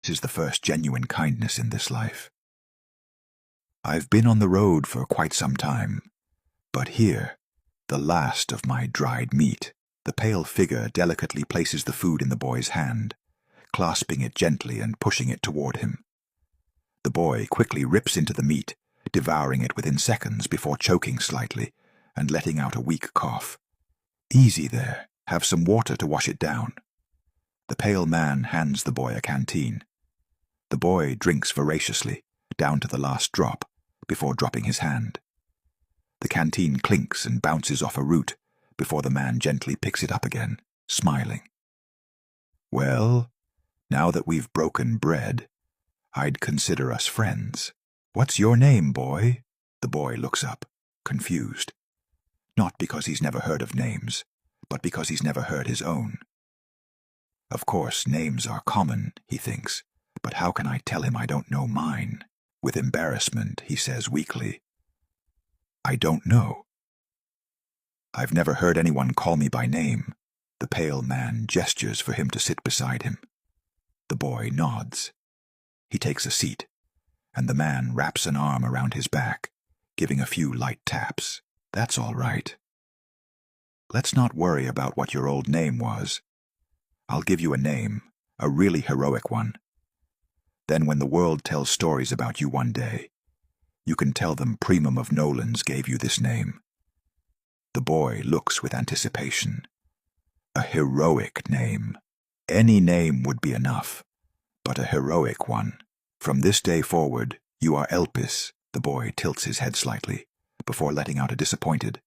is the first genuine kindness in this life. I've been on the road for quite some time, but here, the last of my dried meat. The pale figure delicately places the food in the boy's hand, clasping it gently and pushing it toward him. The boy quickly rips into the meat, devouring it within seconds before choking slightly and letting out a weak cough. Easy there, have some water to wash it down. The pale man hands the boy a canteen. The boy drinks voraciously, down to the last drop, before dropping his hand. The canteen clinks and bounces off a root before the man gently picks it up again, smiling. Well, now that we've broken bread, I'd consider us friends. What's your name, boy? The boy looks up, confused. Not because he's never heard of names, but because he's never heard his own. Of course, names are common, he thinks, but how can I tell him I don't know mine? With embarrassment, he says weakly, I don't know. I've never heard anyone call me by name. The pale man gestures for him to sit beside him. The boy nods. He takes a seat, and the man wraps an arm around his back, giving a few light taps. That's all right. Let's not worry about what your old name was. I'll give you a name, a really heroic one. Then when the world tells stories about you one day, you can tell them Primum of Nolens gave you this name. The boy looks with anticipation. A heroic name. Any name would be enough, but a heroic one. From this day forward, you are Elpis. The boy tilts his head slightly, before letting out a disappointed.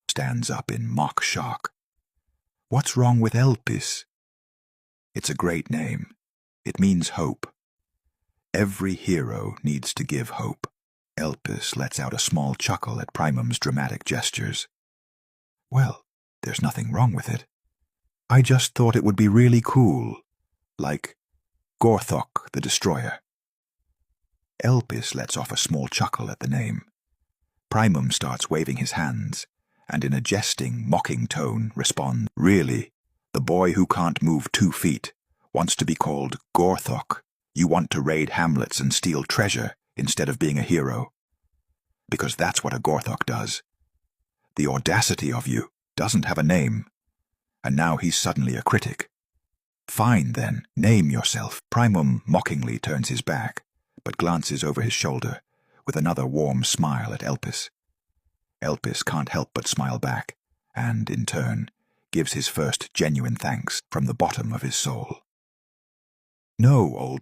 Stands up in mock shock. What's wrong with Elpis? It's a great name. It means hope. Every hero needs to give hope. Elpis lets out a small chuckle at Primum's dramatic gestures. Well, there's nothing wrong with it. I just thought it would be really cool. Like Gorthok the Destroyer. Elpis lets off a small chuckle at the name. Primum starts waving his hands, and in a jesting, mocking tone responds, Really, the boy who can't move 2 feet wants to be called Gorthok. You want to raid hamlets and steal treasure instead of being a hero. Because that's what a Gorthok does. The audacity of you doesn't have a name. And now he's suddenly a critic. Fine then, name yourself. Primum mockingly turns his back, but glances over his shoulder with another warm smile at Elpis. Elpis can't help but smile back, and, in turn, gives his first genuine thanks from the bottom of his soul. No, old man.